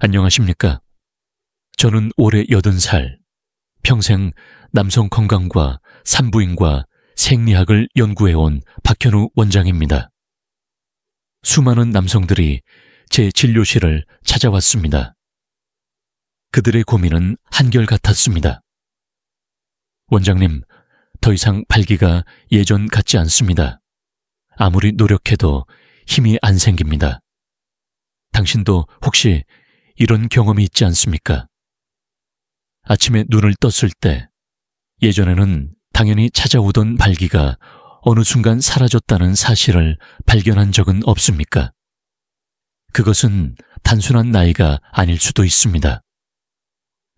안녕하십니까? 저는 올해 80살, 평생 남성 건강과 산부인과 생리학을 연구해온 박현우 원장입니다. 수많은 남성들이 제 진료실을 찾아왔습니다. 그들의 고민은 한결같았습니다. 원장님, 더 이상 발기가 예전 같지 않습니다. 아무리 노력해도 힘이 안 생깁니다. 당신도 혹시 이런 경험이 있지 않습니까? 아침에 눈을 떴을 때 예전에는 당연히 찾아오던 발기가 어느 순간 사라졌다는 사실을 발견한 적은 없습니까? 그것은 단순한 나이가 아닐 수도 있습니다.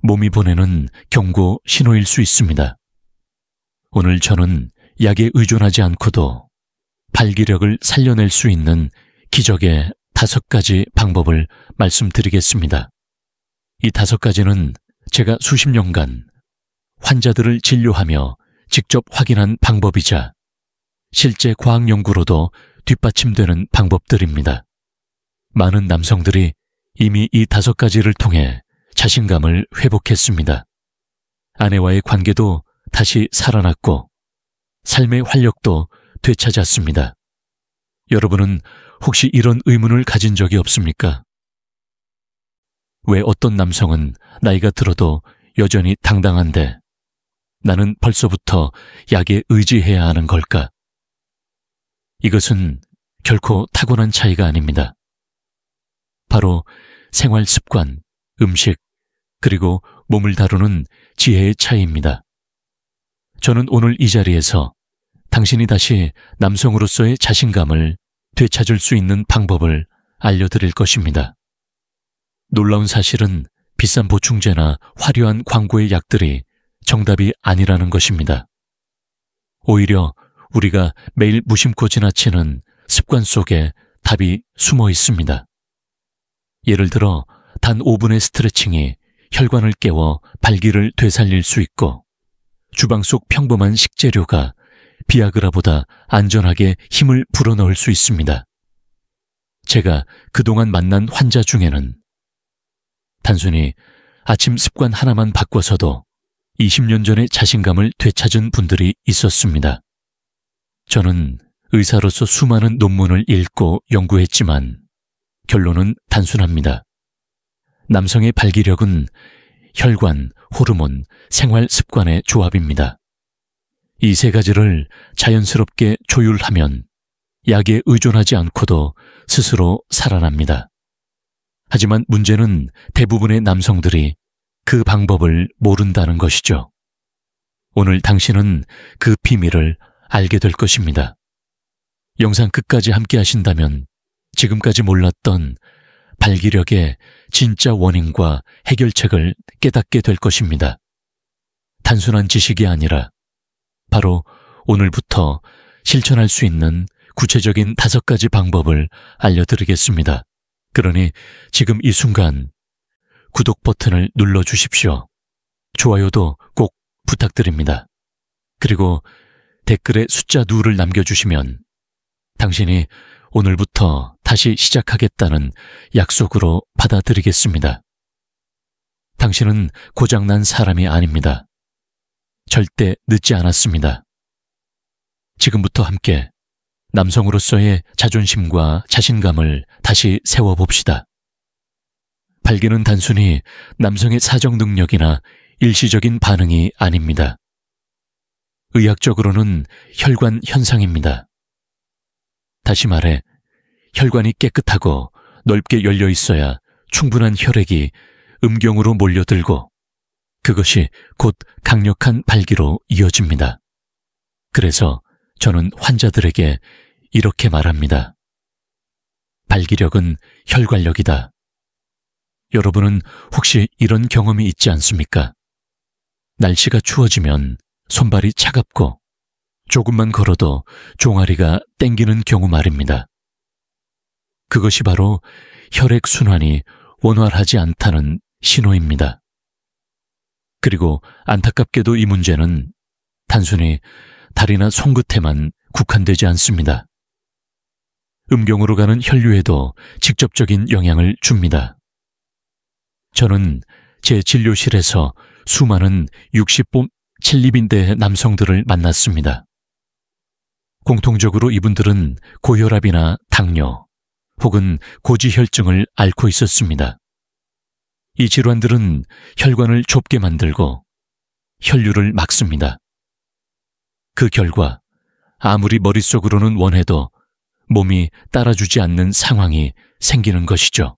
몸이 보내는 경고 신호일 수 있습니다. 오늘 저는 약에 의존하지 않고도 발기력을 살려낼 수 있는 기적의 5가지 방법을 말씀드리겠습니다. 이 5가지는 제가 수십 년간 환자들을 진료하며 직접 확인한 방법이자 실제 과학 연구로도 뒷받침되는 방법들입니다. 많은 남성들이 이미 이 5가지를 통해 자신감을 회복했습니다. 아내와의 관계도 다시 살아났고 삶의 활력도 되찾았습니다. 여러분은 혹시 이런 의문을 가진 적이 없습니까? 왜 어떤 남성은 나이가 들어도 여전히 당당한데 나는 벌써부터 약에 의지해야 하는 걸까? 이것은 결코 타고난 차이가 아닙니다. 바로 생활 습관, 음식, 그리고 몸을 다루는 지혜의 차이입니다. 저는 오늘 이 자리에서 당신이 다시 남성으로서의 자신감을 되찾을 수 있는 방법을 알려드릴 것입니다. 놀라운 사실은 비싼 보충제나 화려한 광고의 약들이 정답이 아니라는 것입니다. 오히려 우리가 매일 무심코 지나치는 습관 속에 답이 숨어 있습니다. 예를 들어 단 5분의 스트레칭이 혈관을 깨워 발기를 되살릴 수 있고 주방 속 평범한 식재료가 비아그라보다 안전하게 힘을 불어넣을 수 있습니다. 제가 그동안 만난 환자 중에는 단순히 아침 습관 하나만 바꿔서도 20년 전의 자신감을 되찾은 분들이 있었습니다. 저는 의사로서 수많은 논문을 읽고 연구했지만 결론은 단순합니다. 남성의 발기력은 혈관, 호르몬, 생활 습관의 조합입니다. 이 3가지를 자연스럽게 조율하면 약에 의존하지 않고도 스스로 살아납니다. 하지만 문제는 대부분의 남성들이 그 방법을 모른다는 것이죠. 오늘 당신은 그 비밀을 알게 될 것입니다. 영상 끝까지 함께 하신다면 지금까지 몰랐던 발기력의 진짜 원인과 해결책을 깨닫게 될 것입니다. 단순한 지식이 아니라 바로 오늘부터 실천할 수 있는 구체적인 5가지 방법을 알려드리겠습니다. 그러니 지금 이 순간 구독 버튼을 눌러주십시오. 좋아요도 꼭 부탁드립니다. 그리고 댓글에 숫자 2를 남겨주시면 당신이 오늘부터 다시 시작하겠다는 약속으로 받아들이겠습니다. 당신은 고장난 사람이 아닙니다. 절대 늦지 않았습니다. 지금부터 함께 남성으로서의 자존심과 자신감을 다시 세워봅시다. 발기는 단순히 남성의 사정 능력이나 일시적인 반응이 아닙니다. 의학적으로는 혈관 현상입니다. 다시 말해, 혈관이 깨끗하고 넓게 열려 있어야 충분한 혈액이 음경으로 몰려들고 그것이 곧 강력한 발기로 이어집니다. 그래서 저는 환자들에게 이렇게 말합니다. 발기력은 혈관력이다. 여러분은 혹시 이런 경험이 있지 않습니까? 날씨가 추워지면 손발이 차갑고 조금만 걸어도 종아리가 땡기는 경우 말입니다. 그것이 바로 혈액순환이 원활하지 않다는 신호입니다. 그리고 안타깝게도 이 문제는 단순히 다리나 손끝에만 국한되지 않습니다. 음경으로 가는 혈류에도 직접적인 영향을 줍니다. 저는 제 진료실에서 수많은 60봄 칠립인대의 남성들을 만났습니다. 공통적으로 이분들은 고혈압이나 당뇨 혹은 고지혈증을 앓고 있었습니다. 이 질환들은 혈관을 좁게 만들고 혈류를 막습니다. 그 결과 아무리 머릿속으로는 원해도 몸이 따라주지 않는 상황이 생기는 것이죠.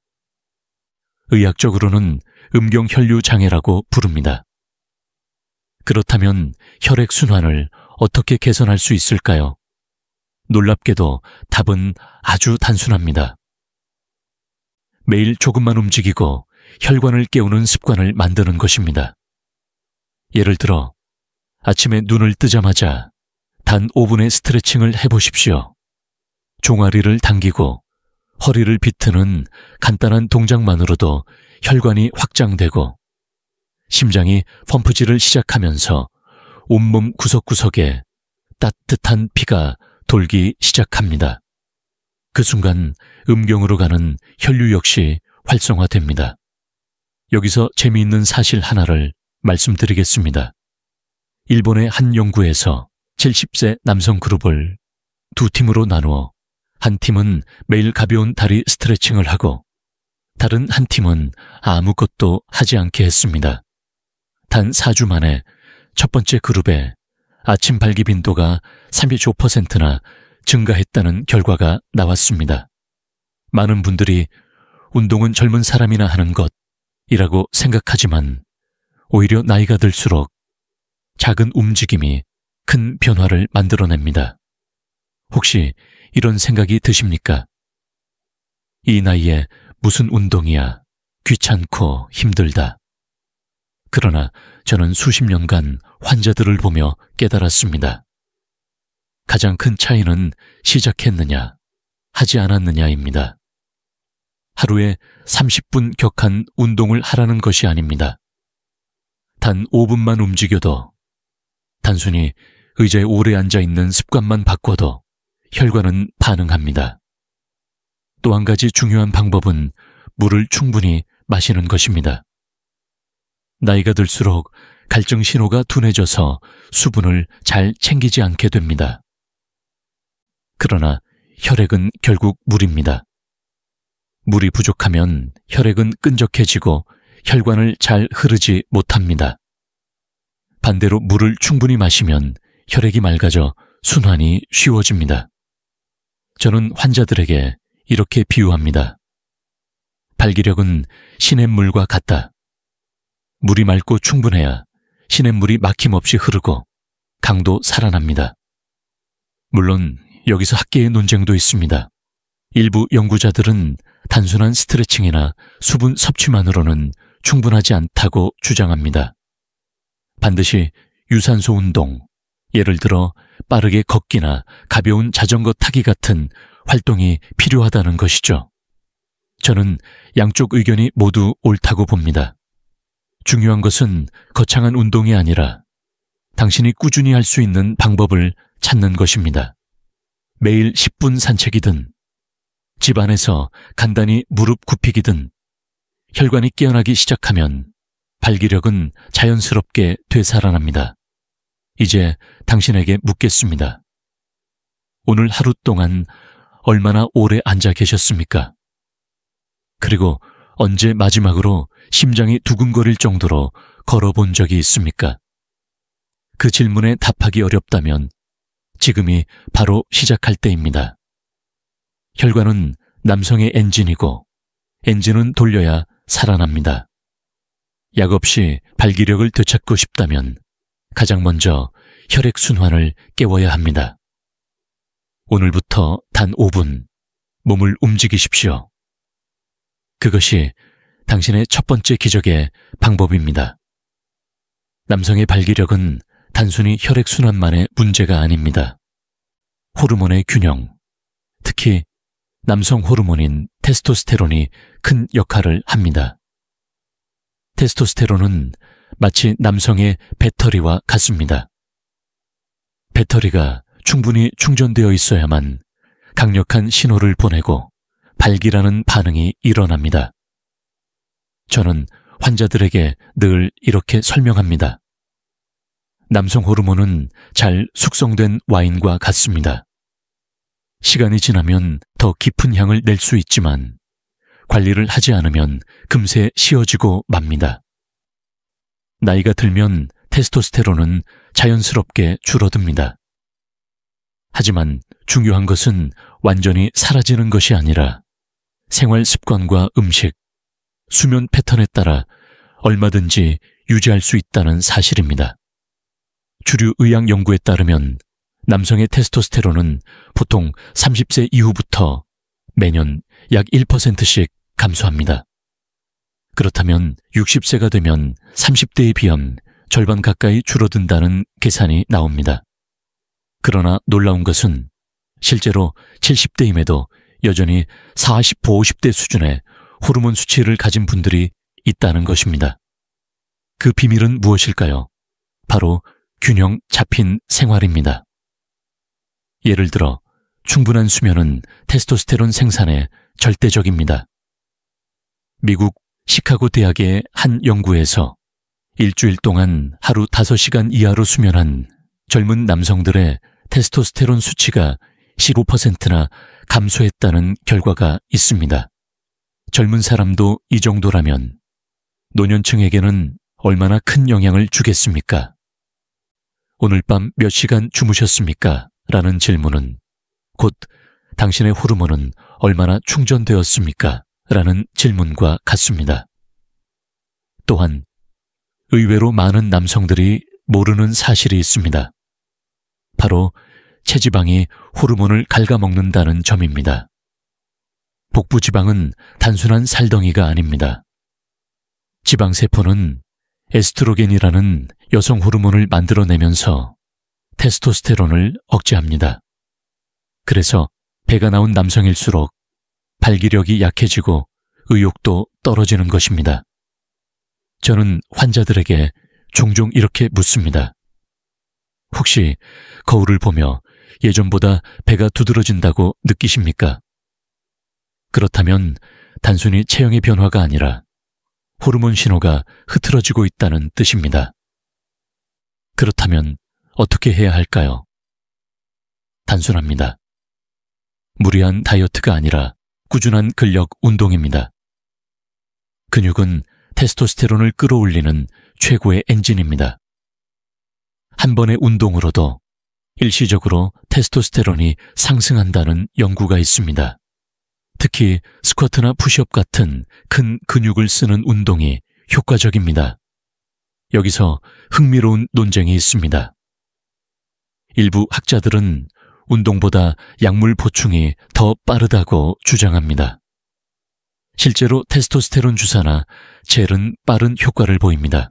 의학적으로는 음경혈류 장애라고 부릅니다. 그렇다면 혈액순환을 어떻게 개선할 수 있을까요? 놀랍게도 답은 아주 단순합니다. 매일 조금만 움직이고 혈관을 깨우는 습관을 만드는 것입니다. 예를 들어 아침에 눈을 뜨자마자 단 5분의 스트레칭을 해보십시오. 종아리를 당기고 허리를 비트는 간단한 동작만으로도 혈관이 확장되고 심장이 펌프질을 시작하면서 온몸 구석구석에 따뜻한 피가 돌기 시작합니다. 그 순간 음경으로 가는 혈류 역시 활성화됩니다. 여기서 재미있는 사실 하나를 말씀드리겠습니다. 일본의 한 연구에서 70세 남성 그룹을 두 팀으로 나누어 한 팀은 매일 가벼운 다리 스트레칭을 하고 다른 한 팀은 아무것도 하지 않게 했습니다. 단 4주 만에 첫 번째 그룹의 아침 발기 빈도가 35%나 증가했다는 결과가 나왔습니다. 많은 분들이 운동은 젊은 사람이나 하는 것이라고 생각하지만 오히려 나이가 들수록 작은 움직임이 큰 변화를 만들어냅니다. 혹시 이런 생각이 드십니까? 이 나이에 무슨 운동이야? 귀찮고 힘들다. 그러나 저는 수십 년간 환자들을 보며 깨달았습니다. 가장 큰 차이는 시작했느냐, 하지 않았느냐입니다. 하루에 30분 격한 운동을 하라는 것이 아닙니다. 단 5분만 움직여도, 단순히 의자에 오래 앉아있는 습관만 바꿔도 혈관은 반응합니다. 또 한 가지 중요한 방법은 물을 충분히 마시는 것입니다. 나이가 들수록 갈증 신호가 둔해져서 수분을 잘 챙기지 않게 됩니다. 그러나 혈액은 결국 물입니다. 물이 부족하면 혈액은 끈적해지고 혈관을 잘 흐르지 못합니다. 반대로 물을 충분히 마시면 혈액이 맑아져 순환이 쉬워집니다. 저는 환자들에게 이렇게 비유합니다. 발기력은 시냇물과 같다. 물이 맑고 충분해야 시냇물이 막힘없이 흐르고 강도 살아납니다. 물론 여기서 학계의 논쟁도 있습니다. 일부 연구자들은 단순한 스트레칭이나 수분 섭취만으로는 충분하지 않다고 주장합니다. 반드시 유산소 운동, 예를 들어 빠르게 걷기나 가벼운 자전거 타기 같은 활동이 필요하다는 것이죠. 저는 양쪽 의견이 모두 옳다고 봅니다. 중요한 것은 거창한 운동이 아니라 당신이 꾸준히 할 수 있는 방법을 찾는 것입니다. 매일 10분 산책이든 집 안에서 간단히 무릎 굽히기든 혈관이 깨어나기 시작하면 발기력은 자연스럽게 되살아납니다. 이제 당신에게 묻겠습니다. 오늘 하루 동안 얼마나 오래 앉아 계셨습니까? 그리고 언제 마지막으로 심장이 두근거릴 정도로 걸어본 적이 있습니까? 그 질문에 답하기 어렵다면 지금이 바로 시작할 때입니다. 혈관은 남성의 엔진이고 엔진은 돌려야 살아납니다. 약 없이 발기력을 되찾고 싶다면 가장 먼저 혈액순환을 깨워야 합니다. 오늘부터 단 5분 몸을 움직이십시오. 그것이 당신의 첫 번째 기적의 방법입니다. 남성의 발기력은 단순히 혈액순환만의 문제가 아닙니다. 호르몬의 균형, 특히 남성 호르몬인 테스토스테론이 큰 역할을 합니다. 테스토스테론은 마치 남성의 배터리와 같습니다. 배터리가 충분히 충전되어 있어야만 강력한 신호를 보내고 발기라는 반응이 일어납니다. 저는 환자들에게 늘 이렇게 설명합니다. 남성 호르몬은 잘 숙성된 와인과 같습니다. 시간이 지나면 더 깊은 향을 낼 수 있지만 관리를 하지 않으면 금세 쉬어지고 맙니다. 나이가 들면 테스토스테론은 자연스럽게 줄어듭니다. 하지만 중요한 것은 완전히 사라지는 것이 아니라 생활 습관과 음식, 수면 패턴에 따라 얼마든지 유지할 수 있다는 사실입니다. 주류 의학 연구에 따르면 남성의 테스토스테론은 보통 30세 이후부터 매년 약 1%씩 감소합니다. 그렇다면 60세가 되면 30대에 비하면 절반 가까이 줄어든다는 계산이 나옵니다. 그러나 놀라운 것은 실제로 70대임에도 여전히 40, 50대 수준의 호르몬 수치를 가진 분들이 있다는 것입니다. 그 비밀은 무엇일까요? 바로 균형 잡힌 생활입니다. 예를 들어 충분한 수면은 테스토스테론 생산에 절대적입니다. 미국 시카고 대학의 한 연구에서 일주일 동안 하루 5시간 이하로 수면한 젊은 남성들의 테스토스테론 수치가 15%나 감소했다는 결과가 있습니다. 젊은 사람도 이 정도라면 노년층에게는 얼마나 큰 영향을 주겠습니까? 오늘 밤 몇 시간 주무셨습니까? 라는 질문은 곧 당신의 호르몬은 얼마나 충전되었습니까? 라는 질문과 같습니다. 또한 의외로 많은 남성들이 모르는 사실이 있습니다. 바로 체지방이 호르몬을 갉아먹는다는 점입니다. 복부지방은 단순한 살덩이가 아닙니다. 지방세포는 에스트로겐이라는 여성 호르몬을 만들어내면서 테스토스테론을 억제합니다. 그래서 배가 나온 남성일수록 발기력이 약해지고 의욕도 떨어지는 것입니다. 저는 환자들에게 종종 이렇게 묻습니다. 혹시 거울을 보며 예전보다 배가 두드러진다고 느끼십니까? 그렇다면 단순히 체형의 변화가 아니라 호르몬 신호가 흐트러지고 있다는 뜻입니다. 그렇다면 어떻게 해야 할까요? 단순합니다. 무리한 다이어트가 아니라 꾸준한 근력 운동입니다. 근육은 테스토스테론을 끌어올리는 최고의 엔진입니다. 한 번의 운동으로도 일시적으로 테스토스테론이 상승한다는 연구가 있습니다. 특히 스쿼트나 푸시업 같은 큰 근육을 쓰는 운동이 효과적입니다. 여기서 흥미로운 논쟁이 있습니다. 일부 학자들은 운동보다 약물 보충이 더 빠르다고 주장합니다. 실제로 테스토스테론 주사나 젤은 빠른 효과를 보입니다.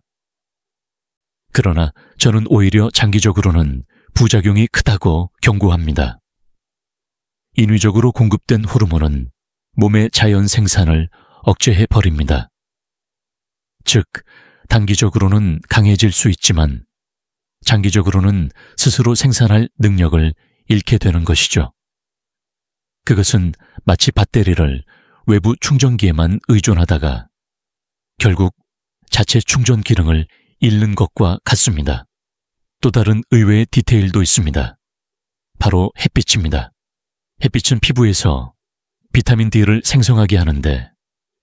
그러나 저는 오히려 장기적으로는 부작용이 크다고 경고합니다. 인위적으로 공급된 호르몬은 몸의 자연 생산을 억제해버립니다. 즉, 단기적으로는 강해질 수 있지만 장기적으로는 스스로 생산할 능력을 잃게 되는 것이죠. 그것은 마치 배터리를 외부 충전기에만 의존하다가 결국 자체 충전 기능을 잃는 것과 같습니다. 또 다른 의외의 디테일도 있습니다. 바로 햇빛입니다. 햇빛은 피부에서 비타민 D를 생성하게 하는데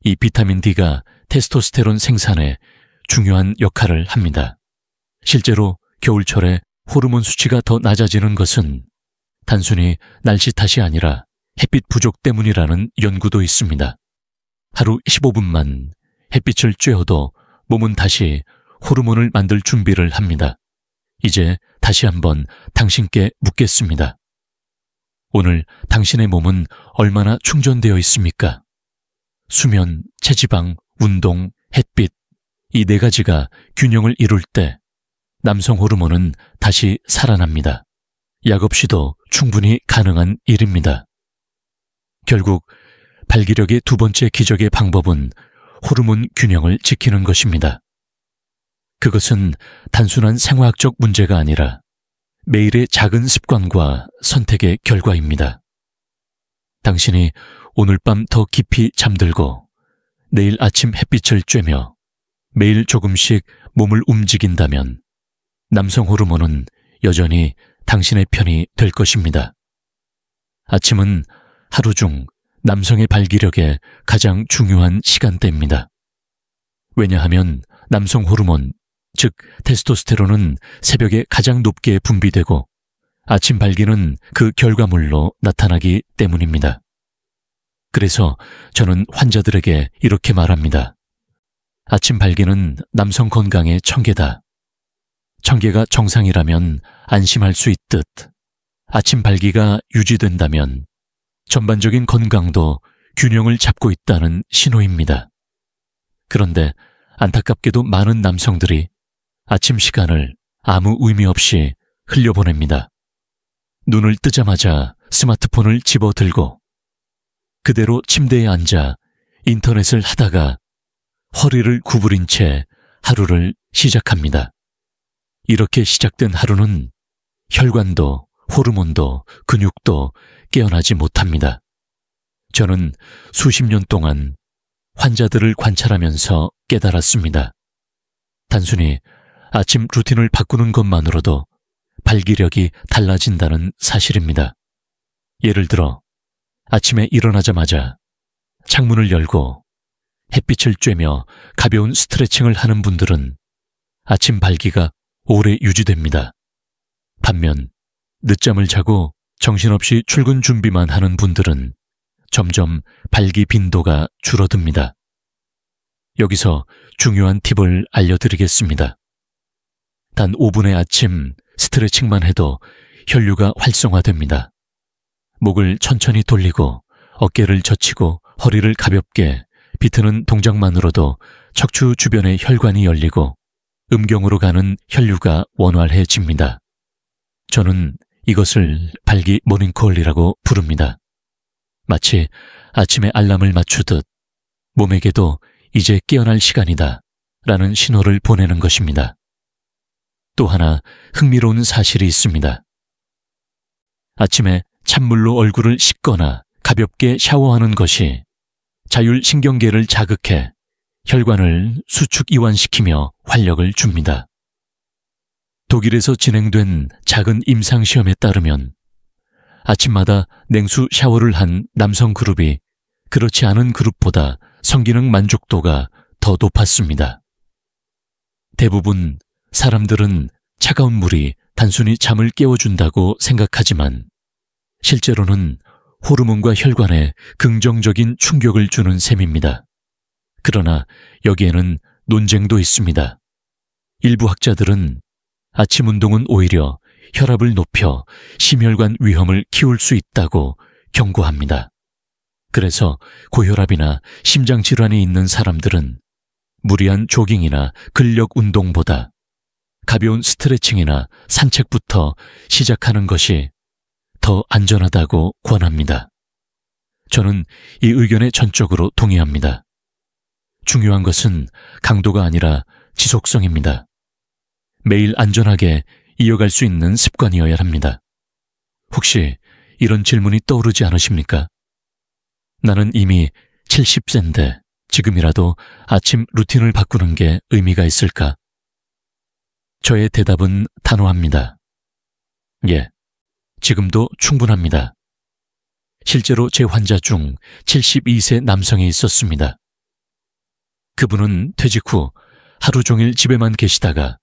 이 비타민 D가 테스토스테론 생산에 중요한 역할을 합니다. 실제로 겨울철에 호르몬 수치가 더 낮아지는 것은 단순히 날씨 탓이 아니라 햇빛 부족 때문이라는 연구도 있습니다. 하루 15분만 햇빛을 쬐어도 몸은 다시 호르몬을 만들 준비를 합니다. 이제 다시 한번 당신께 묻겠습니다. 오늘 당신의 몸은 얼마나 충전되어 있습니까? 수면, 체지방, 운동, 햇빛, 이 네 가지가 균형을 이룰 때 남성 호르몬은 다시 살아납니다. 약 없이도 충분히 가능한 일입니다. 결국 발기력의 두 번째 기적의 방법은 호르몬 균형을 지키는 것입니다. 그것은 단순한 생화학적 문제가 아니라 매일의 작은 습관과 선택의 결과입니다. 당신이 오늘 밤 더 깊이 잠들고 내일 아침 햇빛을 쬐며 매일 조금씩 몸을 움직인다면 남성 호르몬은 여전히 당신의 편이 될 것입니다. 아침은 하루 중 남성의 발기력에 가장 중요한 시간대입니다. 왜냐하면 남성 호르몬, 즉 테스토스테론은 새벽에 가장 높게 분비되고 아침 발기는 그 결과물로 나타나기 때문입니다. 그래서 저는 환자들에게 이렇게 말합니다. 아침 발기는 남성 건강의 청계다. 청계가 정상이라면 안심할 수 있듯 아침 발기가 유지된다면 전반적인 건강도 균형을 잡고 있다는 신호입니다. 그런데 안타깝게도 많은 남성들이 아침 시간을 아무 의미 없이 흘려보냅니다. 눈을 뜨자마자 스마트폰을 집어들고 그대로 침대에 앉아 인터넷을 하다가 허리를 구부린 채 하루를 시작합니다. 이렇게 시작된 하루는 혈관도 호르몬도 근육도 깨어나지 못합니다. 저는 수십 년 동안 환자들을 관찰하면서 깨달았습니다. 단순히 아침 루틴을 바꾸는 것만으로도 발기력이 달라진다는 사실입니다. 예를 들어 아침에 일어나자마자 창문을 열고 햇빛을 쬐며 가벼운 스트레칭을 하는 분들은 아침 발기가 오래 유지됩니다. 반면 늦잠을 자고 정신없이 출근 준비만 하는 분들은 점점 발기 빈도가 줄어듭니다. 여기서 중요한 팁을 알려드리겠습니다. 단 5분의 아침 스트레칭만 해도 혈류가 활성화됩니다. 목을 천천히 돌리고 어깨를 젖히고 허리를 가볍게 비트는 동작만으로도 척추 주변의 혈관이 열리고 음경으로 가는 혈류가 원활해집니다. 저는 이것을 발기 모닝콜이라고 부릅니다. 마치 아침에 알람을 맞추듯 몸에게도 이제 깨어날 시간이다 라는 신호를 보내는 것입니다. 또 하나 흥미로운 사실이 있습니다. 아침에 찬물로 얼굴을 씻거나 가볍게 샤워하는 것이 자율신경계를 자극해 혈관을 수축 이완시키며 활력을 줍니다. 독일에서 진행된 작은 임상시험에 따르면 아침마다 냉수 샤워를 한 남성 그룹이 그렇지 않은 그룹보다 성기능 만족도가 더 높았습니다. 대부분 사람들은 차가운 물이 단순히 잠을 깨워준다고 생각하지만 실제로는 호르몬과 혈관에 긍정적인 충격을 주는 셈입니다. 그러나 여기에는 논쟁도 있습니다. 일부 학자들은 아침 운동은 오히려 혈압을 높여 심혈관 위험을 키울 수 있다고 경고합니다. 그래서 고혈압이나 심장질환이 있는 사람들은 무리한 조깅이나 근력 운동보다 가벼운 스트레칭이나 산책부터 시작하는 것이 더 안전하다고 권합니다. 저는 이 의견에 전적으로 동의합니다. 중요한 것은 강도가 아니라 지속성입니다. 매일 안전하게 이어갈 수 있는 습관이어야 합니다. 혹시 이런 질문이 떠오르지 않으십니까? 나는 이미 70세인데 지금이라도 아침 루틴을 바꾸는 게 의미가 있을까? 저의 대답은 단호합니다. 예, 지금도 충분합니다. 실제로 제 환자 중 72세 남성이 있었습니다. 그분은 퇴직 후 하루 종일 집에만 계시다가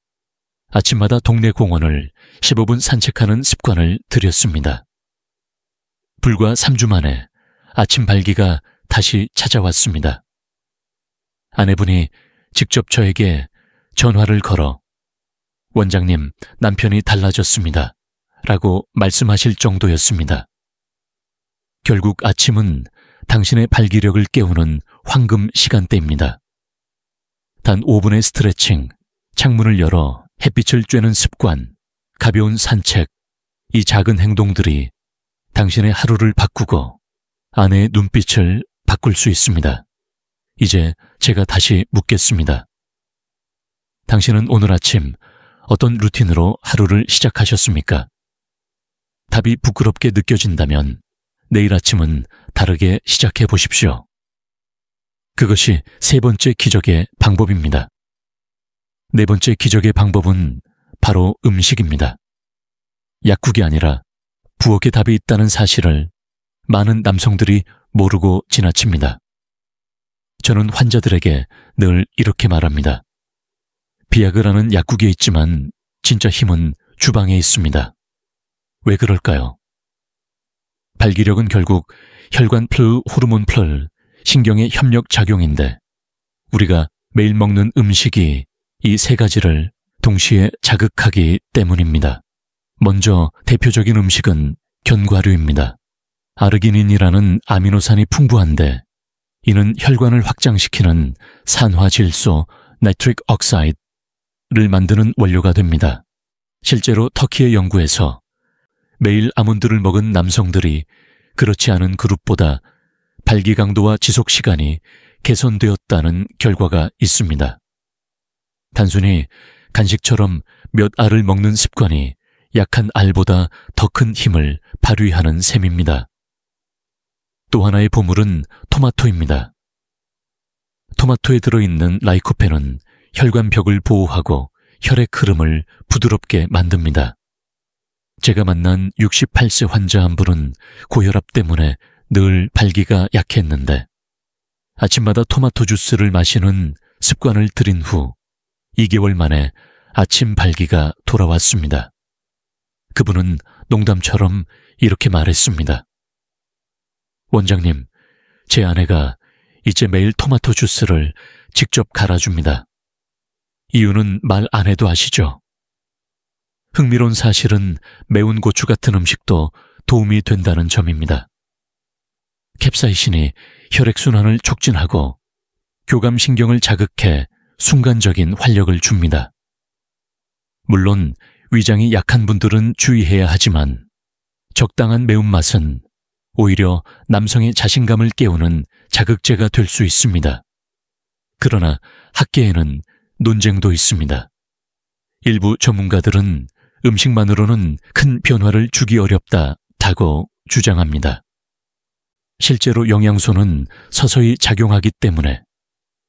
아침마다 동네 공원을 15분 산책하는 습관을 들였습니다. 불과 3주 만에 아침 발기가 다시 찾아왔습니다. 아내분이 직접 저에게 전화를 걸어 원장님, 남편이 달라졌습니다. 라고 말씀하실 정도였습니다. 결국 아침은 당신의 발기력을 깨우는 황금 시간대입니다. 단 5분의 스트레칭, 창문을 열어 햇빛을 쬐는 습관, 가벼운 산책, 이 작은 행동들이 당신의 하루를 바꾸고 아내의 눈빛을 바꿀 수 있습니다. 이제 제가 다시 묻겠습니다. 당신은 오늘 아침 어떤 루틴으로 하루를 시작하셨습니까? 답이 부끄럽게 느껴진다면 내일 아침은 다르게 시작해 보십시오. 그것이 세 번째 기적의 방법입니다. 네 번째 기적의 방법은 바로 음식입니다. 약국이 아니라 부엌에 답이 있다는 사실을 많은 남성들이 모르고 지나칩니다. 저는 환자들에게 늘 이렇게 말합니다. 비아그라는 약국에 있지만 진짜 힘은 주방에 있습니다. 왜 그럴까요? 발기력은 결국 혈관플 호르몬플 신경의 협력 작용인데 우리가 매일 먹는 음식이 이 세 가지를 동시에 자극하기 때문입니다. 먼저 대표적인 음식은 견과류입니다. 아르기닌이라는 아미노산이 풍부한데 이는 혈관을 확장시키는 산화질소 나이트릭 억사이드를 만드는 원료가 됩니다. 실제로 터키의 연구에서 매일 아몬드를 먹은 남성들이 그렇지 않은 그룹보다 발기 강도와 지속 시간이 개선되었다는 결과가 있습니다. 단순히 간식처럼 몇 알을 먹는 습관이 약한 알보다 더 큰 힘을 발휘하는 셈입니다. 또 하나의 보물은 토마토입니다. 토마토에 들어있는 라이코펜은 혈관벽을 보호하고 혈액 흐름을 부드럽게 만듭니다. 제가 만난 68세 환자 한 분은 고혈압 때문에 늘 발기가 약했는데 아침마다 토마토 주스를 마시는 습관을 들인 후 2개월 만에 아침 발기가 돌아왔습니다. 그분은 농담처럼 이렇게 말했습니다. 원장님, 제 아내가 이제 매일 토마토 주스를 직접 갈아줍니다. 이유는 말 안 해도 아시죠? 흥미로운 사실은 매운 고추 같은 음식도 도움이 된다는 점입니다. 캡사이신이 혈액순환을 촉진하고 교감신경을 자극해 순간적인 활력을 줍니다. 물론 위장이 약한 분들은 주의해야 하지만 적당한 매운맛은 오히려 남성의 자신감을 깨우는 자극제가 될 수 있습니다. 그러나 학계에는 논쟁도 있습니다. 일부 전문가들은 음식만으로는 큰 변화를 주기 어렵다고 주장합니다. 실제로 영양소는 서서히 작용하기 때문에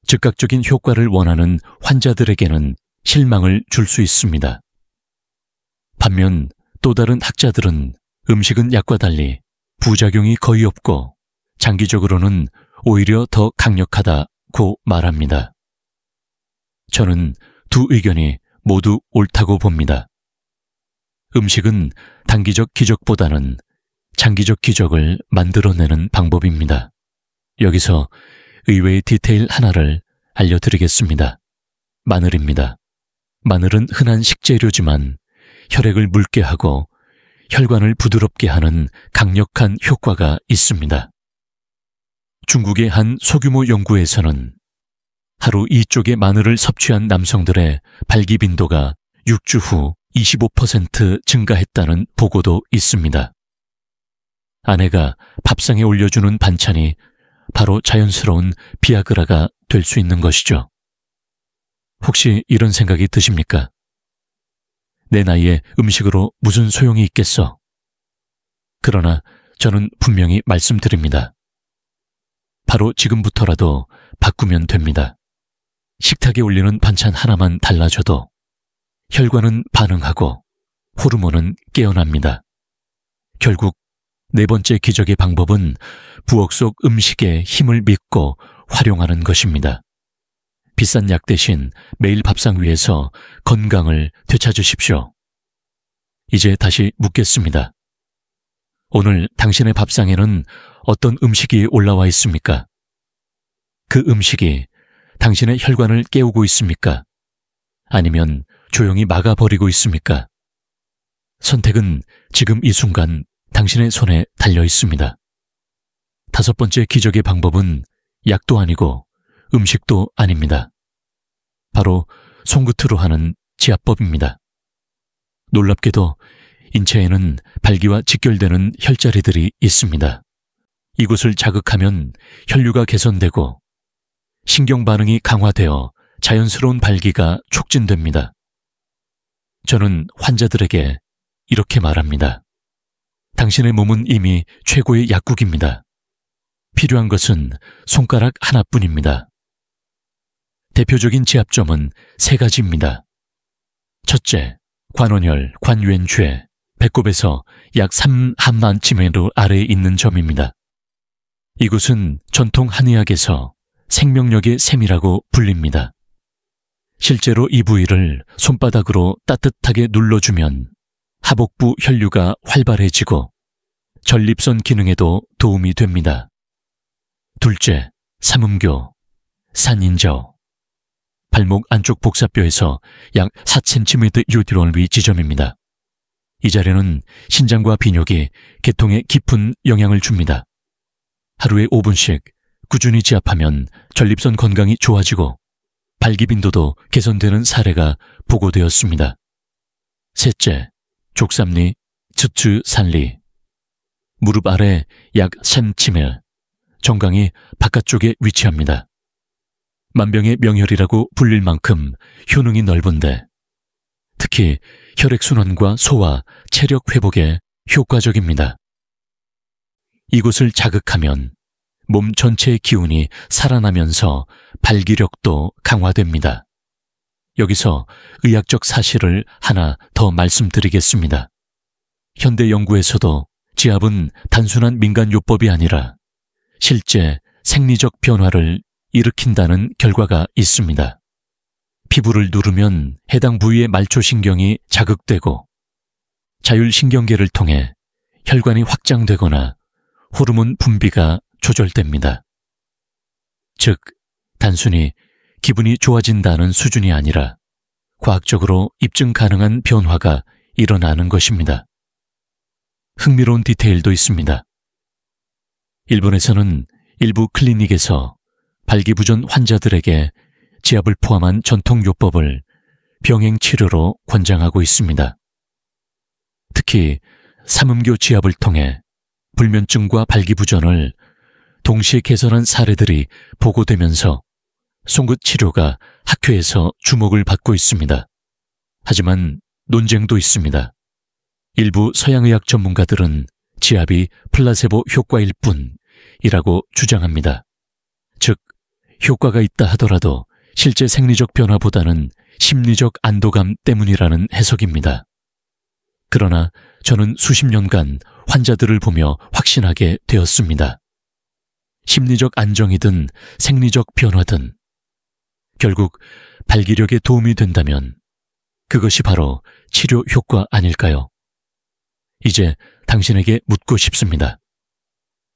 즉각적인 효과를 원하는 환자들에게는 실망을 줄 수 있습니다. 반면 또 다른 학자들은 음식은 약과 달리 부작용이 거의 없고 장기적으로는 오히려 더 강력하다고 말합니다. 저는 두 의견이 모두 옳다고 봅니다. 음식은 단기적 기적보다는 장기적 기적을 만들어내는 방법입니다. 여기서 의외의 디테일 하나를 알려드리겠습니다. 마늘입니다. 마늘은 흔한 식재료지만 혈액을 묽게 하고 혈관을 부드럽게 하는 강력한 효과가 있습니다. 중국의 한 소규모 연구에서는 하루 2쪽의 마늘을 섭취한 남성들의 발기 빈도가 6주 후 25% 증가했다는 보고도 있습니다. 아내가 밥상에 올려주는 반찬이 바로 자연스러운 비아그라가 될 수 있는 것이죠. 혹시 이런 생각이 드십니까? 내 나이에 음식으로 무슨 소용이 있겠어? 그러나 저는 분명히 말씀드립니다. 바로 지금부터라도 바꾸면 됩니다. 식탁에 올리는 반찬 하나만 달라져도 혈관은 반응하고 호르몬은 깨어납니다. 결국 네 번째 기적의 방법은 부엌 속 음식의 힘을 믿고 활용하는 것입니다. 비싼 약 대신 매일 밥상 위에서 건강을 되찾으십시오. 이제 다시 묻겠습니다. 오늘 당신의 밥상에는 어떤 음식이 올라와 있습니까? 그 음식이 당신의 혈관을 깨우고 있습니까? 아니면 조용히 막아버리고 있습니까? 선택은 지금 이 순간 당신의 손에 달려 있습니다. 다섯 번째 기적의 방법은 약도 아니고 음식도 아닙니다. 바로 손끝으로 하는 지압법입니다. 놀랍게도 인체에는 발기와 직결되는 혈자리들이 있습니다. 이곳을 자극하면 혈류가 개선되고 신경 반응이 강화되어 자연스러운 발기가 촉진됩니다. 저는 환자들에게 이렇게 말합니다. 당신의 몸은 이미 최고의 약국입니다. 필요한 것은 손가락 하나뿐입니다. 대표적인 지압점은 세 가지입니다. 첫째, 관원혈, 관유엔죄, 배꼽에서 약 3한만치메르 아래에 있는 점입니다. 이곳은 전통 한의학에서 생명력의 샘이라고 불립니다. 실제로 이 부위를 손바닥으로 따뜻하게 눌러주면 하복부 혈류가 활발해지고 전립선 기능에도 도움이 됩니다. 둘째, 삼음교, 산인저, 발목 안쪽 복사뼈에서 약 4cm 유디럴 위 지점입니다. 이 자리는 신장과 비뇨기, 계통에 깊은 영향을 줍니다. 하루에 5분씩 꾸준히 지압하면 전립선 건강이 좋아지고 발기빈도도 개선되는 사례가 보고되었습니다. 셋째, 족삼리, 츠츠산리, 무릎 아래 약 3cm, 정강이 바깥쪽에 위치합니다. 만병의 명혈이라고 불릴 만큼 효능이 넓은데 특히 혈액순환과 소화, 체력 회복에 효과적입니다. 이곳을 자극하면 몸 전체의 기운이 살아나면서 발기력도 강화됩니다. 여기서 의학적 사실을 하나 더 말씀드리겠습니다. 현대 연구에서도 지압은 단순한 민간요법이 아니라 실제 생리적 변화를 일으킨다는 결과가 있습니다. 피부를 누르면 해당 부위의 말초신경이 자극되고 자율신경계를 통해 혈관이 확장되거나 호르몬 분비가 조절됩니다. 즉, 단순히 기분이 좋아진다는 수준이 아니라 과학적으로 입증 가능한 변화가 일어나는 것입니다. 흥미로운 디테일도 있습니다. 일본에서는 일부 클리닉에서 발기부전 환자들에게 지압을 포함한 전통요법을 병행치료로 권장하고 있습니다. 특히 삼음교 지압을 통해 불면증과 발기부전을 동시에 개선한 사례들이 보고되면서 송긋 치료가 학회에서 주목을 받고 있습니다. 하지만 논쟁도 있습니다. 일부 서양의학 전문가들은 지압이 플라세보 효과일 뿐이라고 주장합니다. 즉, 효과가 있다 하더라도 실제 생리적 변화보다는 심리적 안도감 때문이라는 해석입니다. 그러나 저는 수십 년간 환자들을 보며 확신하게 되었습니다. 심리적 안정이든 생리적 변화든 결국 발기력에 도움이 된다면 그것이 바로 치료 효과 아닐까요? 이제 당신에게 묻고 싶습니다.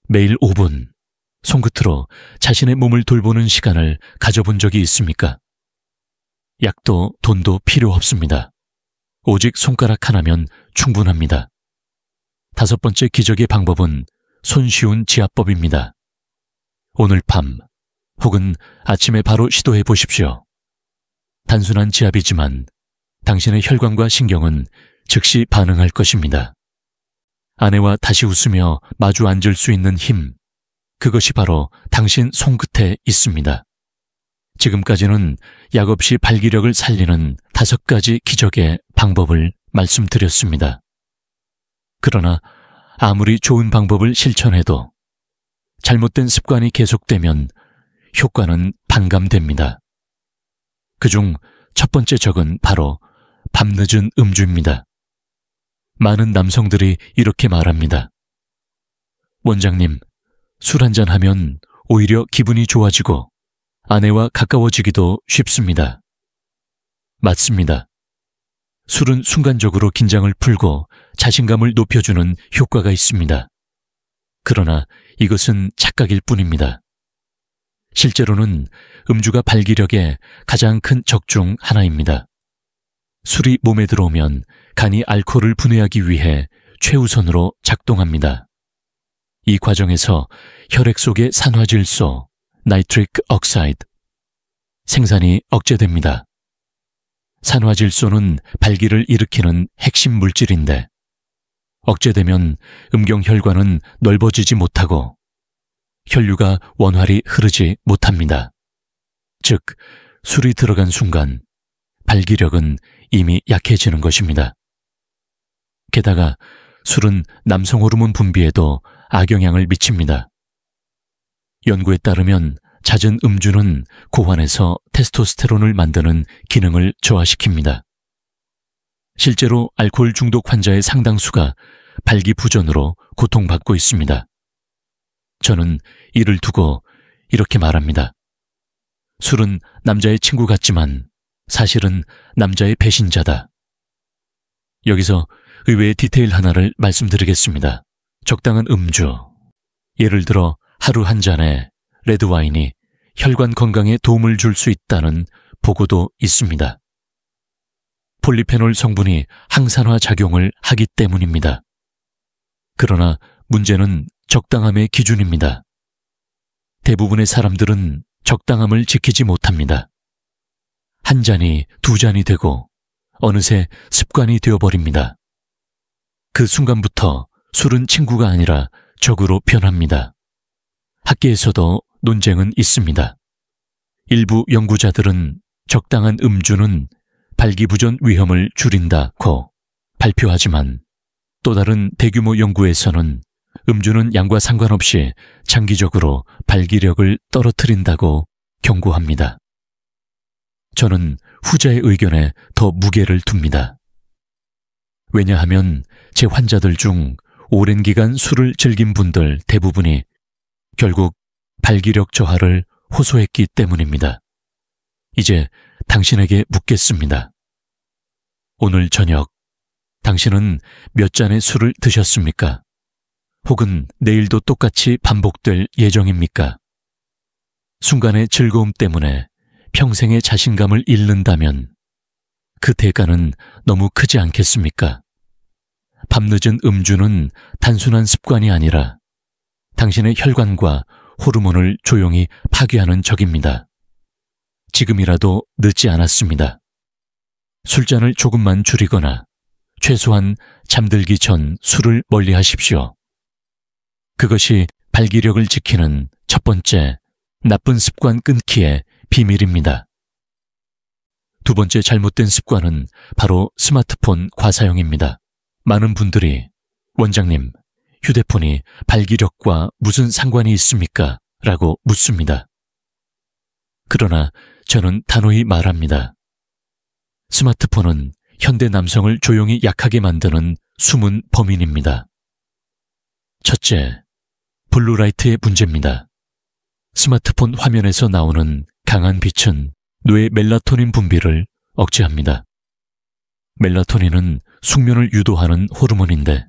매일 5분 손끝으로 자신의 몸을 돌보는 시간을 가져본 적이 있습니까? 약도 돈도 필요 없습니다. 오직 손가락 하나면 충분합니다. 다섯 번째 기적의 방법은 손쉬운 지압법입니다. 오늘 밤 혹은 아침에 바로 시도해 보십시오. 단순한 지압이지만 당신의 혈관과 신경은 즉시 반응할 것입니다. 아내와 다시 웃으며 마주 앉을 수 있는 힘, 그것이 바로 당신 손끝에 있습니다. 지금까지는 약 없이 발기력을 살리는 5가지 기적의 방법을 말씀드렸습니다. 그러나 아무리 좋은 방법을 실천해도 잘못된 습관이 계속되면 효과는 반감됩니다. 그중 첫 번째 적은 바로 밤늦은 음주입니다. 많은 남성들이 이렇게 말합니다. 원장님, 술 한잔 하면 오히려 기분이 좋아지고 아내와 가까워지기도 쉽습니다. 맞습니다. 술은 순간적으로 긴장을 풀고 자신감을 높여주는 효과가 있습니다. 그러나 이것은 착각일 뿐입니다. 실제로는 음주가 발기력의 가장 큰 적 중 하나입니다. 술이 몸에 들어오면 간이 알코올을 분해하기 위해 최우선으로 작동합니다. 이 과정에서 혈액 속의 산화질소, 나이트릭 억사이드, 생산이 억제됩니다. 산화질소는 발기를 일으키는 핵심 물질인데 억제되면 음경혈관은 넓어지지 못하고 혈류가 원활히 흐르지 못합니다. 즉, 술이 들어간 순간 발기력은 이미 약해지는 것입니다. 게다가 술은 남성 호르몬 분비에도 악영향을 미칩니다. 연구에 따르면 잦은 음주는 고환에서 테스토스테론을 만드는 기능을 저하시킵니다. 실제로 알코올 중독 환자의 상당수가 발기부전으로 고통받고 있습니다. 저는 이를 두고 이렇게 말합니다. 술은 남자의 친구 같지만 사실은 남자의 배신자다. 여기서 의외의 디테일 하나를 말씀드리겠습니다. 적당한 음주, 예를 들어 하루 한 잔의 레드와인이 혈관 건강에 도움을 줄 수 있다는 보고도 있습니다. 폴리페놀 성분이 항산화 작용을 하기 때문입니다. 그러나 문제는 적당함의 기준입니다. 대부분의 사람들은 적당함을 지키지 못합니다. 한 잔이 두 잔이 되고 어느새 습관이 되어버립니다. 그 순간부터 술은 친구가 아니라 적으로 변합니다. 학계에서도 논쟁은 있습니다. 일부 연구자들은 적당한 음주는 발기부전 위험을 줄인다고 발표하지만 또 다른 대규모 연구에서는 음주는 양과 상관없이 장기적으로 발기력을 떨어뜨린다고 경고합니다. 저는 후자의 의견에 더 무게를 둡니다. 왜냐하면 제 환자들 중 오랜 기간 술을 즐긴 분들 대부분이 결국 발기력 저하를 호소했기 때문입니다. 이제 당신에게 묻겠습니다. 오늘 저녁 당신은 몇 잔의 술을 드셨습니까? 혹은 내일도 똑같이 반복될 예정입니까? 순간의 즐거움 때문에 평생의 자신감을 잃는다면 그 대가는 너무 크지 않겠습니까? 밤늦은 음주는 단순한 습관이 아니라 당신의 혈관과 호르몬을 조용히 파괴하는 적입니다. 지금이라도 늦지 않았습니다. 술잔을 조금만 줄이거나 최소한 잠들기 전 술을 멀리 하십시오. 그것이 발기력을 지키는 첫 번째 나쁜 습관 끊기의 비밀입니다. 두 번째 잘못된 습관은 바로 스마트폰 과사용입니다. 많은 분들이 원장님, 휴대폰이 발기력과 무슨 상관이 있습니까? 라고 묻습니다. 그러나 저는 단호히 말합니다. 스마트폰은 현대 남성을 조용히 약하게 만드는 숨은 범인입니다. 첫째, 블루라이트의 문제입니다. 스마트폰 화면에서 나오는 강한 빛은 뇌의 멜라토닌 분비를 억제합니다. 멜라토닌은 숙면을 유도하는 호르몬인데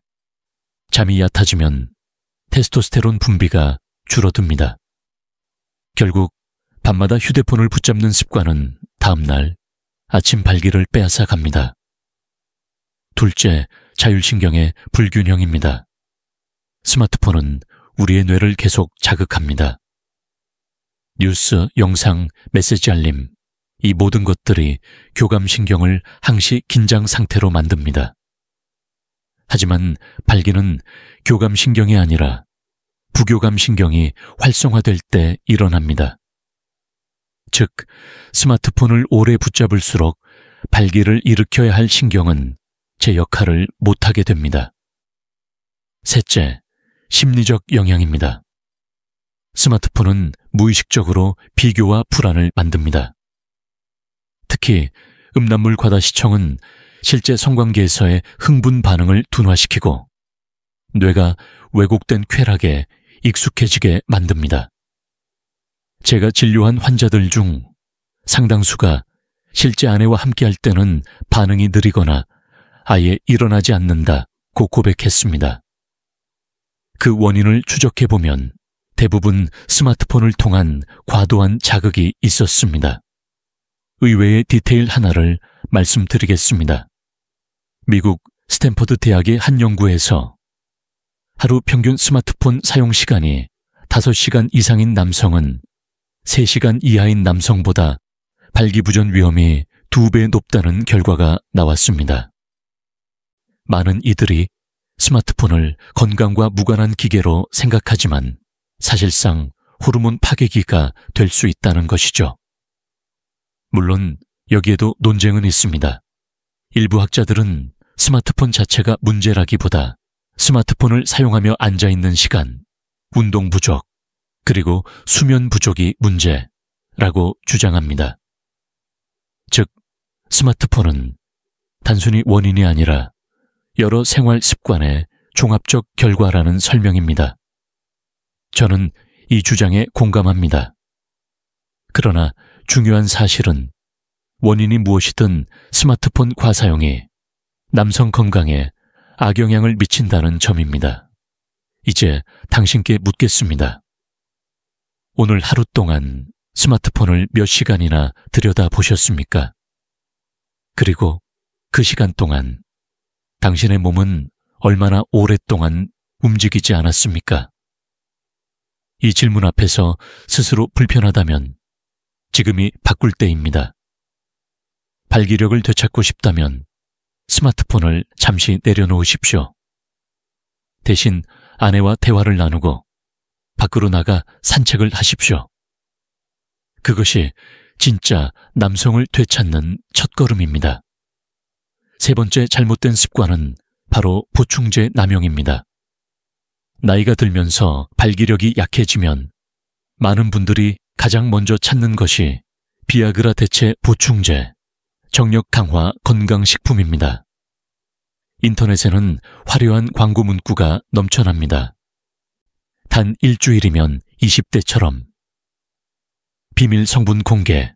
잠이 얕아지면 테스토스테론 분비가 줄어듭니다. 결국 밤마다 휴대폰을 붙잡는 습관은 다음날 아침 발기를 빼앗아 갑니다. 둘째, 자율신경의 불균형입니다. 스마트폰은 우리의 뇌를 계속 자극합니다. 뉴스, 영상, 메시지 알림, 이 모든 것들이 교감신경을 항시 긴장 상태로 만듭니다. 하지만 발기는 교감신경이 아니라 부교감신경이 활성화될 때 일어납니다. 즉, 스마트폰을 오래 붙잡을수록 발기를 일으켜야 할 신경은 제 역할을 못하게 됩니다. 셋째, 심리적 영향입니다. 스마트폰은 무의식적으로 비교와 불안을 만듭니다. 특히 음란물 과다 시청은 실제 성관계에서의 흥분 반응을 둔화시키고 뇌가 왜곡된 쾌락에 익숙해지게 만듭니다. 제가 진료한 환자들 중 상당수가 실제 아내와 함께할 때는 반응이 느리거나 아예 일어나지 않는다고 고백했습니다. 그 원인을 추적해보면 대부분 스마트폰을 통한 과도한 자극이 있었습니다. 의외의 디테일 하나를 말씀드리겠습니다. 미국 스탠퍼드 대학의 한 연구에서 하루 평균 스마트폰 사용 시간이 5시간 이상인 남성은 3시간 이하인 남성보다 발기부전 위험이 2배 높다는 결과가 나왔습니다. 많은 이들이 스마트폰을 건강과 무관한 기계로 생각하지만 사실상 호르몬 파괴기가 될 수 있다는 것이죠. 물론 여기에도 논쟁은 있습니다. 일부 학자들은 스마트폰 자체가 문제라기보다 스마트폰을 사용하며 앉아있는 시간, 운동 부족, 그리고 수면 부족이 문제라고 주장합니다. 즉, 스마트폰은 단순히 원인이 아니라 여러 생활 습관의 종합적 결과라는 설명입니다. 저는 이 주장에 공감합니다. 그러나 중요한 사실은 원인이 무엇이든 스마트폰 과사용이 남성 건강에 악영향을 미친다는 점입니다. 이제 당신께 묻겠습니다. 오늘 하루 동안 스마트폰을 몇 시간이나 들여다보셨습니까? 그리고 그 시간 동안 당신의 몸은 얼마나 오랫동안 움직이지 않았습니까? 이 질문 앞에서 스스로 불편하다면 지금이 바꿀 때입니다. 발기력을 되찾고 싶다면 스마트폰을 잠시 내려놓으십시오. 대신 아내와 대화를 나누고 밖으로 나가 산책을 하십시오. 그것이 진짜 남성을 되찾는 첫걸음입니다. 세 번째 잘못된 습관은 바로 보충제 남용입니다. 나이가 들면서 발기력이 약해지면 많은 분들이 가장 먼저 찾는 것이 비아그라 대체 보충제, 정력 강화 건강식품입니다. 인터넷에는 화려한 광고 문구가 넘쳐납니다. 단 일주일이면 20대처럼. 비밀 성분 공개.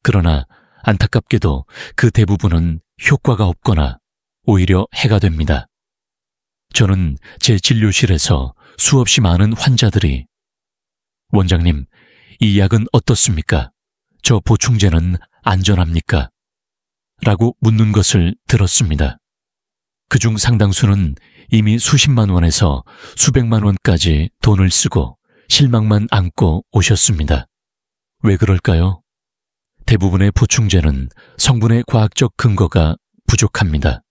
그러나 안타깝게도 그 대부분은 효과가 없거나 오히려 해가 됩니다. 저는 제 진료실에서 수없이 많은 환자들이 원장님, 이 약은 어떻습니까? 저 보충제는 안전합니까? 라고 묻는 것을 들었습니다. 그중 상당수는 이미 수십만 원에서 수백만 원까지 돈을 쓰고 실망만 안고 오셨습니다. 왜 그럴까요? 대부분의 보충제는 성분의 과학적 근거가 부족합니다.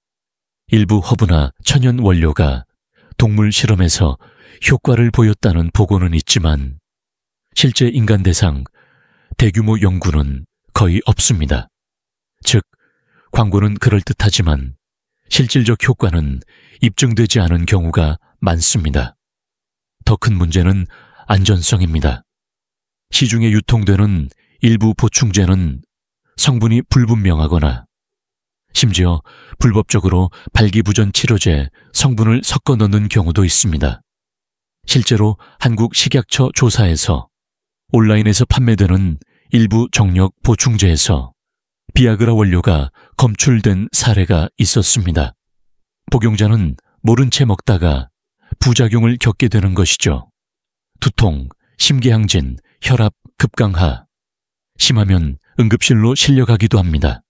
일부 허브나 천연 원료가 동물 실험에서 효과를 보였다는 보고는 있지만 실제 인간 대상 대규모 연구는 거의 없습니다. 즉, 광고는 그럴듯하지만 실질적 효과는 입증되지 않은 경우가 많습니다. 더 큰 문제는 안전성입니다. 시중에 유통되는 일부 보충제는 성분이 불분명하거나 심지어 불법적으로 발기부전 치료제 성분을 섞어 넣는 경우도 있습니다. 실제로 한국식약처 조사에서 온라인에서 판매되는 일부 정력 보충제에서 비아그라 원료가 검출된 사례가 있었습니다. 복용자는 모른 채 먹다가 부작용을 겪게 되는 것이죠. 두통, 심계항진, 혈압 급강하, 심하면 응급실로 실려가기도 합니다.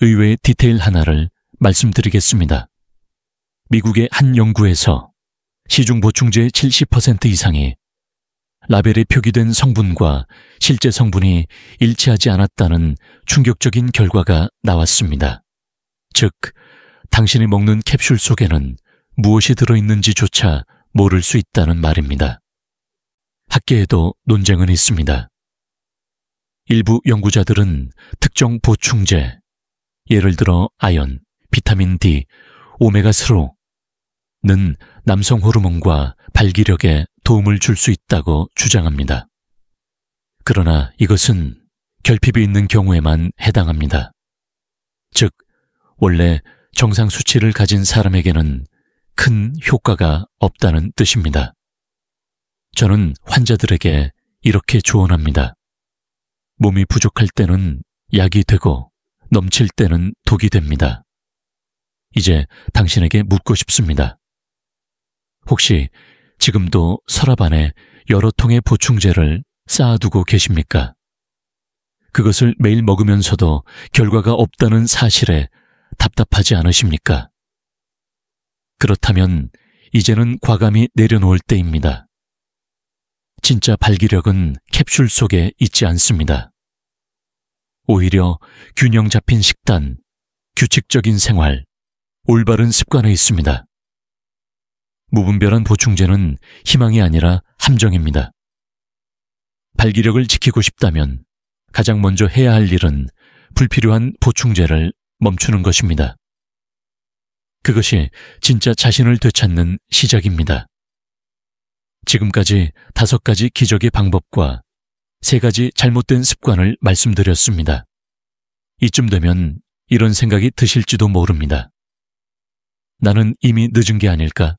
의외의 디테일 하나를 말씀드리겠습니다. 미국의 한 연구에서 시중 보충제의 70% 이상이 라벨에 표기된 성분과 실제 성분이 일치하지 않았다는 충격적인 결과가 나왔습니다. 즉, 당신이 먹는 캡슐 속에는 무엇이 들어있는지조차 모를 수 있다는 말입니다. 학계에도 논쟁은 있습니다. 일부 연구자들은 특정 보충제, 예를 들어 아연, 비타민 D, 오메가3는 남성 호르몬과 발기력에 도움을 줄 수 있다고 주장합니다. 그러나 이것은 결핍이 있는 경우에만 해당합니다. 즉, 원래 정상 수치를 가진 사람에게는 큰 효과가 없다는 뜻입니다. 저는 환자들에게 이렇게 조언합니다. 몸이 부족할 때는 약이 되고 넘칠 때는 독이 됩니다. 이제 당신에게 묻고 싶습니다. 혹시 지금도 서랍 안에 여러 통의 보충제를 쌓아두고 계십니까? 그것을 매일 먹으면서도 결과가 없다는 사실에 답답하지 않으십니까? 그렇다면 이제는 과감히 내려놓을 때입니다. 진짜 발기력은 캡슐 속에 있지 않습니다. 오히려 균형 잡힌 식단, 규칙적인 생활, 올바른 습관에 있습니다. 무분별한 보충제는 희망이 아니라 함정입니다. 발기력을 지키고 싶다면 가장 먼저 해야 할 일은 불필요한 보충제를 멈추는 것입니다. 그것이 진짜 자신을 되찾는 시작입니다. 지금까지 5가지 기적의 방법과 3가지 잘못된 습관을 말씀드렸습니다. 이쯤 되면 이런 생각이 드실지도 모릅니다. 나는 이미 늦은 게 아닐까?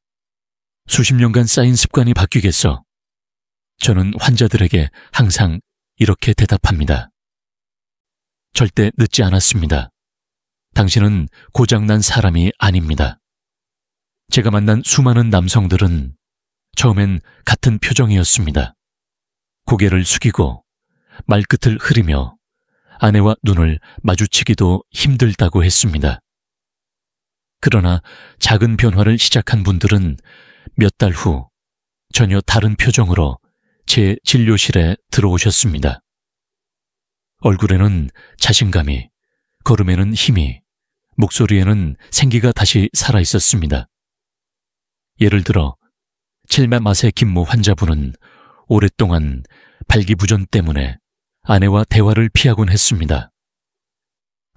수십 년간 쌓인 습관이 바뀌겠어. 저는 환자들에게 항상 이렇게 대답합니다. 절대 늦지 않았습니다. 당신은 고장난 사람이 아닙니다. 제가 만난 수많은 남성들은 처음엔 같은 표정이었습니다. 고개를 숙이고 말끝을 흐리며 아내와 눈을 마주치기도 힘들다고 했습니다. 그러나 작은 변화를 시작한 분들은 몇 달 후 전혀 다른 표정으로 제 진료실에 들어오셨습니다. 얼굴에는 자신감이, 걸음에는 힘이, 목소리에는 생기가 다시 살아있었습니다. 예를 들어 7매 맛의 김모 환자분은 오랫동안 발기부전 때문에 아내와 대화를 피하곤 했습니다.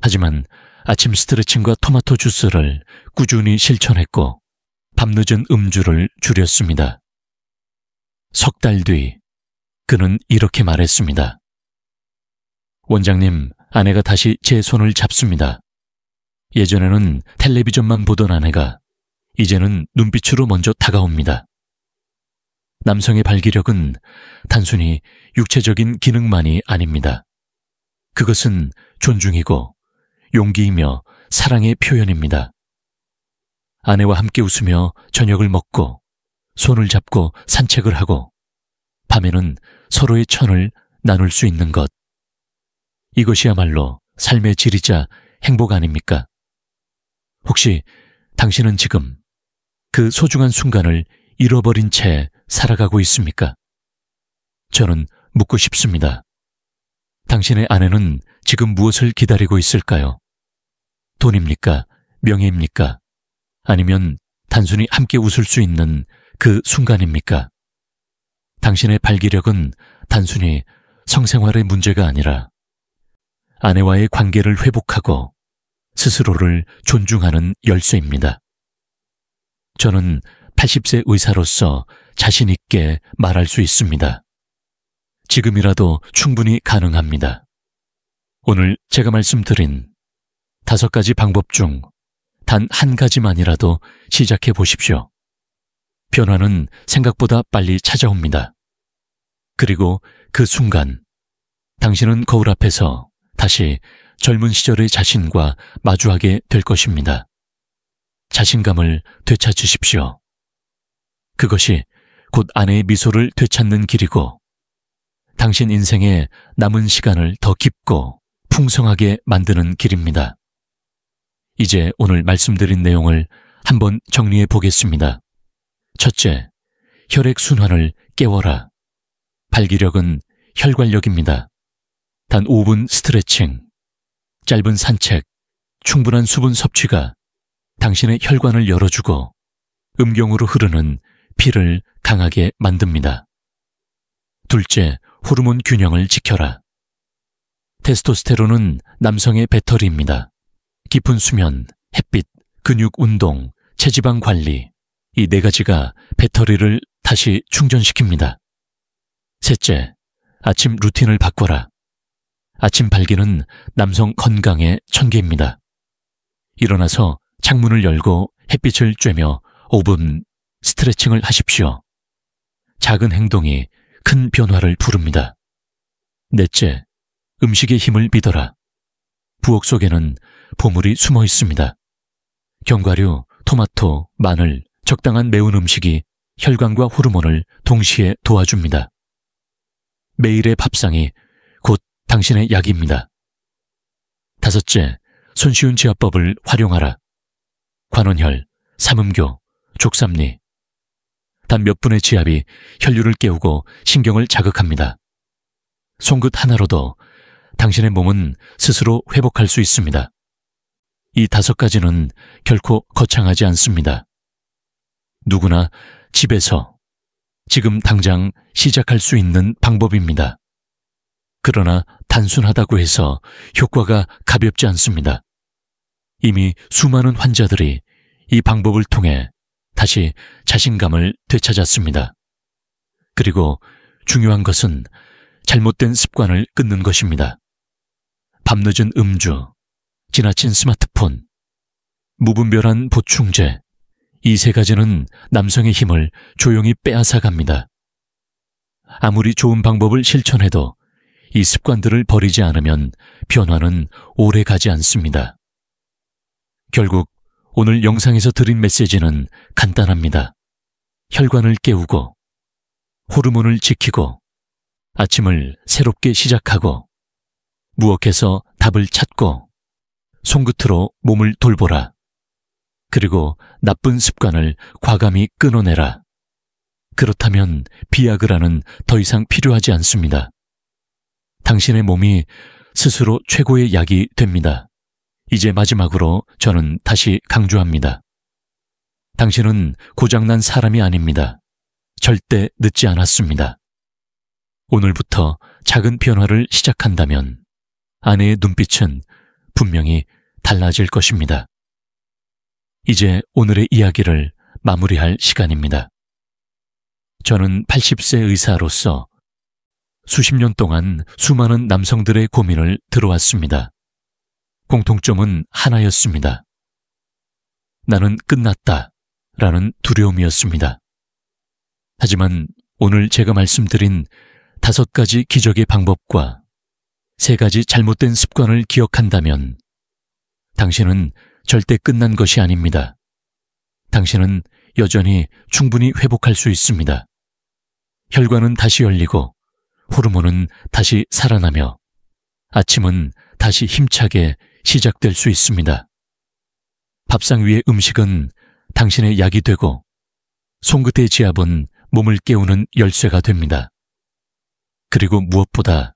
하지만 아침 스트레칭과 토마토 주스를 꾸준히 실천했고 밤늦은 음주를 줄였습니다. 석 달 뒤 그는 이렇게 말했습니다. 원장님, 아내가 다시 제 손을 잡습니다. 예전에는 텔레비전만 보던 아내가 이제는 눈빛으로 먼저 다가옵니다. 남성의 발기력은 단순히 육체적인 기능만이 아닙니다. 그것은 존중이고 용기이며 사랑의 표현입니다. 아내와 함께 웃으며 저녁을 먹고 손을 잡고 산책을 하고 밤에는 서로의 천을 나눌 수 있는 것. 이것이야말로 삶의 질이자 행복 아닙니까? 혹시 당신은 지금 그 소중한 순간을 잃어버린 채 살아가고 있습니까? 저는 묻고 싶습니다. 당신의 아내는 지금 무엇을 기다리고 있을까요? 돈입니까? 명예입니까? 아니면 단순히 함께 웃을 수 있는 그 순간입니까? 당신의 발기력은 단순히 성생활의 문제가 아니라 아내와의 관계를 회복하고 스스로를 존중하는 열쇠입니다. 저는 80세 의사로서 자신 있게 말할 수 있습니다. 지금이라도 충분히 가능합니다. 오늘 제가 말씀드린 5가지 방법 중 단 한 가지만이라도 시작해 보십시오. 변화는 생각보다 빨리 찾아옵니다. 그리고 그 순간 당신은 거울 앞에서 다시 젊은 시절의 자신과 마주하게 될 것입니다. 자신감을 되찾으십시오. 그것이 곧 아내의 미소를 되찾는 길이고 당신 인생의 남은 시간을 더 깊고 풍성하게 만드는 길입니다. 이제 오늘 말씀드린 내용을 한번 정리해 보겠습니다. 첫째, 혈액순환을 깨워라. 발기력은 혈관력입니다. 단 5분 스트레칭, 짧은 산책, 충분한 수분 섭취가 당신의 혈관을 열어주고 음경으로 흐르는 피를 강하게 만듭니다. 둘째, 호르몬 균형을 지켜라. 테스토스테론은 남성의 배터리입니다. 깊은 수면, 햇빛, 근육 운동, 체지방 관리, 이 4가지가 배터리를 다시 충전시킵니다. 셋째, 아침 루틴을 바꿔라. 아침 발기는 남성 건강의 천계입니다. 일어나서 창문을 열고 햇빛을 쬐며 5분 스트레칭을 하십시오. 작은 행동이 큰 변화를 부릅니다. 넷째, 음식의 힘을 믿어라. 부엌 속에는 보물이 숨어 있습니다. 견과류, 토마토, 마늘, 적당한 매운 음식이 혈관과 호르몬을 동시에 도와줍니다. 매일의 밥상이 곧 당신의 약입니다. 다섯째, 손쉬운 지압법을 활용하라. 관원혈, 삼음교, 족삼리. 단 몇 분의 지압이 혈류를 깨우고 신경을 자극합니다. 손끝 하나로도 당신의 몸은 스스로 회복할 수 있습니다. 이 5가지는 결코 거창하지 않습니다. 누구나 집에서 지금 당장 시작할 수 있는 방법입니다. 그러나 단순하다고 해서 효과가 가볍지 않습니다. 이미 수많은 환자들이 이 방법을 통해 다시 자신감을 되찾았습니다. 그리고 중요한 것은 잘못된 습관을 끊는 것입니다. 밤늦은 음주, 지나친 스마트폰, 무분별한 보충제, 이 세 가지는 남성의 힘을 조용히 빼앗아 갑니다. 아무리 좋은 방법을 실천해도 이 습관들을 버리지 않으면 변화는 오래 가지 않습니다. 결국 오늘 영상에서 드린 메시지는 간단합니다. 혈관을 깨우고, 호르몬을 지키고, 아침을 새롭게 시작하고, 무엇해서 답을 찾고, 손끝으로 몸을 돌보라. 그리고 나쁜 습관을 과감히 끊어내라. 그렇다면 비아그라는 더 이상 필요하지 않습니다. 당신의 몸이 스스로 최고의 약이 됩니다. 이제 마지막으로 저는 다시 강조합니다. 당신은 고장난 사람이 아닙니다. 절대 늦지 않았습니다. 오늘부터 작은 변화를 시작한다면 아내의 눈빛은 분명히 달라질 것입니다. 이제 오늘의 이야기를 마무리할 시간입니다. 저는 80세 의사로서 수십 년 동안 수많은 남성들의 고민을 들어왔습니다. 공통점은 하나였습니다. 나는 끝났다 라는 두려움이었습니다. 하지만 오늘 제가 말씀드린 5가지 기적의 방법과 3가지 잘못된 습관을 기억한다면 당신은 절대 끝난 것이 아닙니다. 당신은 여전히 충분히 회복할 수 있습니다. 혈관은 다시 열리고 호르몬은 다시 살아나며 아침은 다시 힘차게 시작될 수 있습니다. 밥상 위의 음식은 당신의 약이 되고 손끝의 지압은 몸을 깨우는 열쇠가 됩니다. 그리고 무엇보다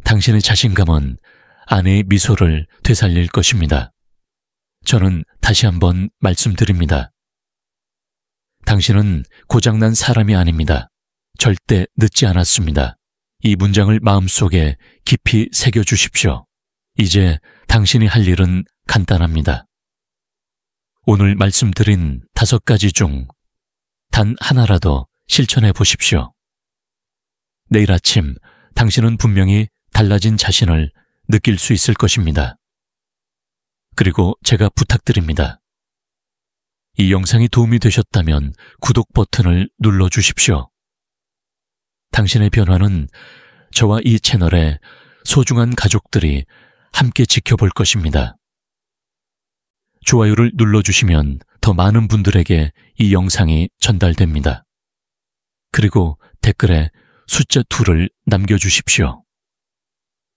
당신의 자신감은 아내의 미소를 되살릴 것입니다. 저는 다시 한번 말씀드립니다. 당신은 고장난 사람이 아닙니다. 절대 늦지 않았습니다. 이 문장을 마음속에 깊이 새겨주십시오. 이제 당신이 할 일은 간단합니다. 오늘 말씀드린 5가지 중 단 하나라도 실천해 보십시오. 내일 아침 당신은 분명히 달라진 자신을 느낄 수 있을 것입니다. 그리고 제가 부탁드립니다. 이 영상이 도움이 되셨다면 구독 버튼을 눌러주십시오. 당신의 변화는 저와 이 채널의 소중한 가족들이 함께 지켜볼 것입니다. 좋아요를 눌러주시면 더 많은 분들에게 이 영상이 전달됩니다. 그리고 댓글에 숫자 2를 남겨주십시오.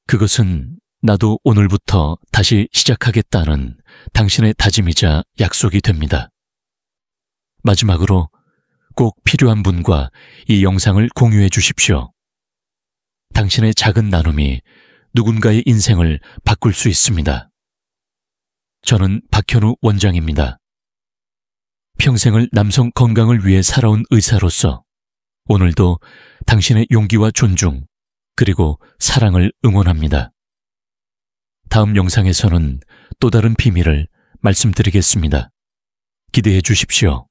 그것은 나도 오늘부터 다시 시작하겠다는 당신의 다짐이자 약속이 됩니다. 마지막으로 꼭 필요한 분과 이 영상을 공유해 주십시오. 당신의 작은 나눔이 누군가의 인생을 바꿀 수 있습니다. 저는 박현우 원장입니다. 평생을 남성 건강을 위해 살아온 의사로서 오늘도 당신의 용기와 존중, 그리고 사랑을 응원합니다. 다음 영상에서는 또 다른 비밀을 말씀드리겠습니다. 기대해 주십시오.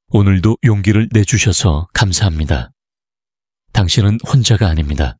오늘도 용기를 내주셔서 감사합니다. 당신은 혼자가 아닙니다.